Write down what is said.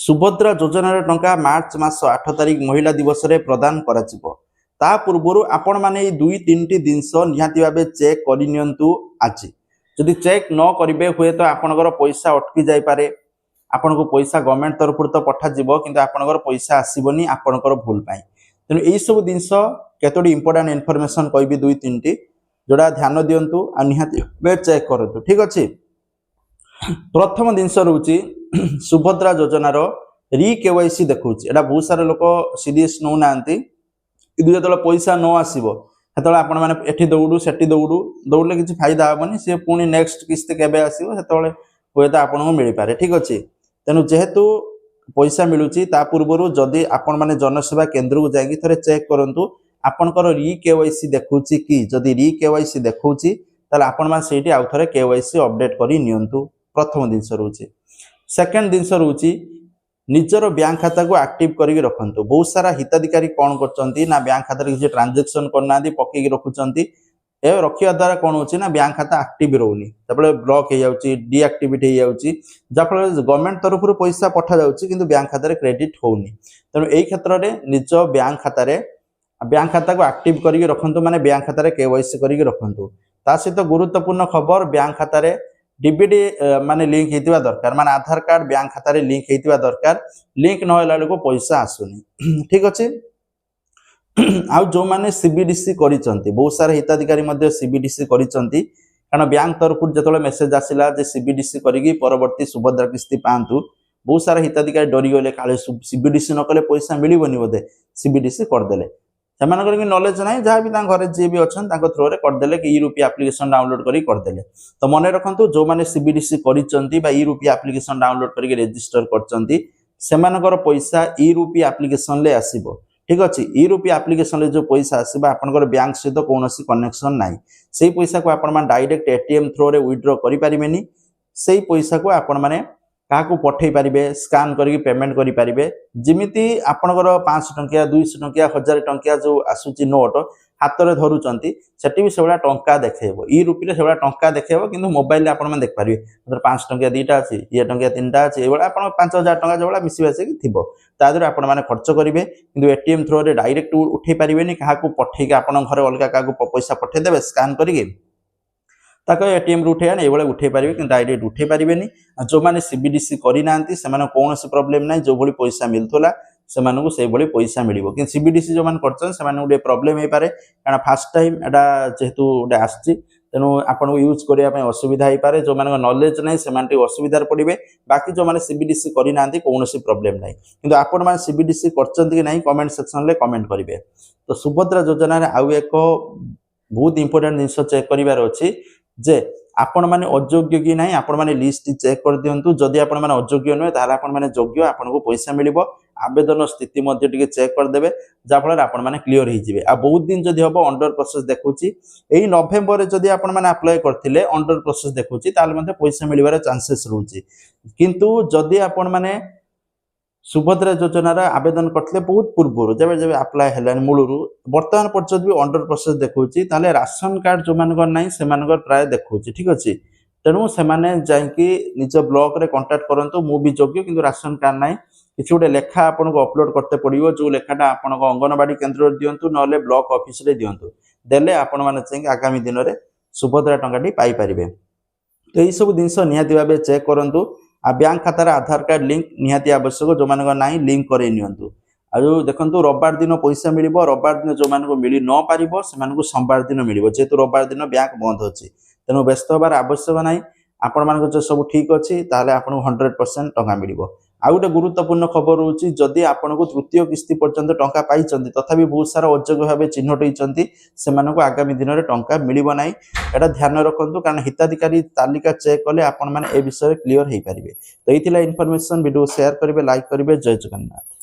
सुभद्रा योजनार टंका मार्च मास 8 तारिख महिला दिवस रे प्रदान कराजिबो। ता पूर्वरु आपण माने दुई तीनटी जिनस निहाती भाबे चेक करनियंतु आज जदि चेक न करिवे हुए तो आपनकर पैसा अटकी जाय पारे। आपनको पैसा गवर्नमेंट तरफ तो पठा जिवो किंतु आपनकर पैसा आसीबोनी आपनकर भूल पाई। तेनु एई सब जिनस केतोडी इंपोर्टेंट इन्फॉर्मेशन कहबी दुई तीनटी जोड़ा ध्यान दियंतु आ निहाती बे चेक करंतु। ठीक अछि। प्रथम जिनस रहउची सुभद्रा योजनार री केवाईसी देखुची। एटा बहुत सारा लोक सीरीयस नौ नांती किंतु जतले पैसा न आसीबो सेतले आपण माने एठी दौडू सेठी दौडू दौडले किछि फायदा हेबनी। से पुणी नेक्स्ट किस्ती केबे आसीबो सेतले होयत आपनको मिली पारे। ठीक अछि। तेनु जेहेतु पैसा मिलुची ता पूर्वरु जदि आपण माने जनसेवा केंद्र को जाई थरे चेक करंतु आपनकर री केवाईसी देखुची कि जदि री केवाईसी देखुची ताले आपण माने सेठी आउ थरे केवाईसी अपडेट करी नियंतु। प्रथम दिन रहउची। सेकंड दिन रहउची निजर बैंक खाता को एक्टिव करके रखंतु। बहुत सारा हिताधिकारी कौन करचंती ना बैंक खाता रे किछि ट्रांजैक्शन करनादी पकेकी रखुचंती। ए रखिया द्वारा कौन होची ना बैंक खाता एक्टिव रहउनी तबले ब्लॉक हे जाउची डीएक्टिवेट हे जाउची जाफल गवर्नमेंट तरफ रु पैसा पठा जाउची किंतु बैंक खाता रे क्रेडिट होउनी। तनो एई क्षेत्र रे निज बैंक खाता को एक्टिव करके रखंतु माने बैंक खाता रे केवाईसी करके रखंतु। ता सहित गुरुत्वपूर्ण खबर बैंक खाता रे डीबीडी माने लिंक हेतिबा दरकार माने आधार कार्ड बैंक खाता रे लिंक हेतिबा दरकार। लिंक न होला को पैसा आसुनी। ठीक अछि। आउ जो माने सीबीडीसी करिसंती बहुत सारा हिताधिकारी मध्ये सीबीडीसी करिसंती कारण बैंक तरफ जतले मेसेज आसिला जे सीबीडीसी करिगी परवर्ती सुभद्रा किस्ती पांतु बहुत सारा हिताधिकारी डरी गले काले सीबीडीसी न कले पैसा मिलिबोनी बोधे सीबीडीसी कर देले। सेमानकर कि नॉलेज नाही जहाँ भी घरे जी भी अच्छा थ्रो रे करदेले कि ई रूपी एप्लिकेशन डाउनलोड करी करदेले। तो मन रखंतु जो माने सीबीडीसी करिसंती बा ई रूपी एप्लिकेशन डाउनलोड करी रजिस्टर करचंती सेमानकर पैसा ई रूपी एप्लिकेशन ले आसीबो। ठीक अछि। ई रूपी एप्लिकेशन ले जो पैसा आसीबा आपनकर बैंक सहित कोनोसी कनेक्शन नाही। सेही पैसा को आपण मान डायरेक्ट एटीएम थ्रो रे विथड्रॉ करि परिबेनी। सेही पैसा को आपण माने काकू पठेई पारिबे स्कैन करके पेमेंट करि पारिबे। जिमिति आपनकर 500 टंकिया 200 टंकिया 1000 टंकिया जो आसुची नोट हाथ रे धरुचंती सेठी भी सेबला टंका देखेबो। ई रूपी रे सेबला टंका देखेबो किंतु मोबाइल रे आपण मान देख पारिबे मतलब 5 टंकिया 2टा अछि ये टंकिया 3टा अछि एबला आपण 5000 टंका जेबला मिसी बासे कि थिबो ता दरे आपण माने खर्च करिवे किंतु एटीएम थ्रो रे डायरेक्ट उठेई पारिबेनी काकू पठेई के आपण घरे अलगा काकू पैसा पठेई देबे स्कैन करके ताको एटीएम रू उठे आने एबले उठे पारिबे कि डायरेक्ट उठे पारिबेनी। जो माने सीबीडीसी करि नांती सेमाने कोनोसी प्रॉब्लम नाही जो भली पैसा मिलथला सेमानकु से भली पैसा मिलिबो कि सीबीडीसी जो मान करछन सेमाने उडे प्रॉब्लम हे पारे कारण फर्स्ट टाइम एडा जेहेतु उडे आछि तेनु आपन यूज करिया पय असुविधा हे पारे। जो माने नॉलेज नाही सेमाने असुविधार पडिबे बाकी जो माने सीबीडीसी करि नांती कोनोसी प्रॉब्लम नाही किंतु आपन माने सीबीडीसी करछंती कि नाही कमेंट सेक्शन ले कमेंट करिवे। तो सुभद्रा योजना रे आउ एक बहुत इंपोर्टेंट जिंस चेक करिवार अछि जे आपण माने अयोग्य कि नाही आपण माने लिस्ट चेक कर दियंतु। जदि आपण माने अयोग्य नय ताले आपण माने योग्य आपनको पैसा मिलिबो। आवेदन स्थिति मध्ये टिके चेक कर देबे जा फल आपण माने क्लियर हो जिवे। आ बहुत दिन जदि हबो अंडर प्रोसेस देखुची एई नवेम्बर रे जदि आपण माने अप्लाई करथिले अंडर प्रोसेस देखुची ताले मध्ये पैसा मिलिबार चांसेस रहउची किंतु जदि आपण माने सुभद्रा योजना रा आवेदन करथिले बहुत पूर्व जब जब अप्लाई हेलानी मूलरू वर्तमान पर्यंत भी अंडर प्रोसेस देखुची ताले राशन कार्ड जो मानकर नाही से मानकर प्राय देखुची। ठीक अछि। तेनु से माने जाईकी निज ब्लॉक रे कांटेक्ट करंतु मु भी योग्य किंतु राशन कार्ड नाही किछि उडे लेखा आपन को अपलोड करते पड़िबो जो लेखाटा आपन को अंगनवाड़ी केंद्र रे दियंतु नले ब्लॉक ऑफिस रे दियंतु देले आपन माने चाहिँ आगामी दिन रे सुभद्रा टंकाटी पाई परिबे। तो एई सब जिंस निहाती भाबे चेक करंतु। आ बैंक खाता रे आधार कार्ड लिंक निहाती आवश्यक जो मानक नाही लिंक करे नियंतु। आ जो देखंतु रविवार दिन पैसा मिलिबो रविवार दिन जो मानको मिली न पारिबो से मानको सोमवार दिन मिलिबो जेतु रविवार दिन बैंक बंद अछि तेनु व्यस्त होबार आवश्यक नाही। आपण मानको जो सब ठीक अछि ताले आपन 100% टंका मिलिबो। आ गोटे गुरुत्वपूर्ण खबर होउची जदि आपनको तृतीय किस्ती पर्यंत टंका पाइचंती तथापि बहुत सारा अयोग्य भाबे चिन्हट होइचंती सेमानको आगामी दिन रे टंका मिलिबो नाही। एटा ध्यान रखंतु कारण हिताधिकारी तालिका चेक कले आपण माने ए विषय क्लियर हेई परिबे। तो एथिला इन्फॉर्मेशन वीडियो शेयर करिवे लाइक करिवे। जय जगन्नाथ।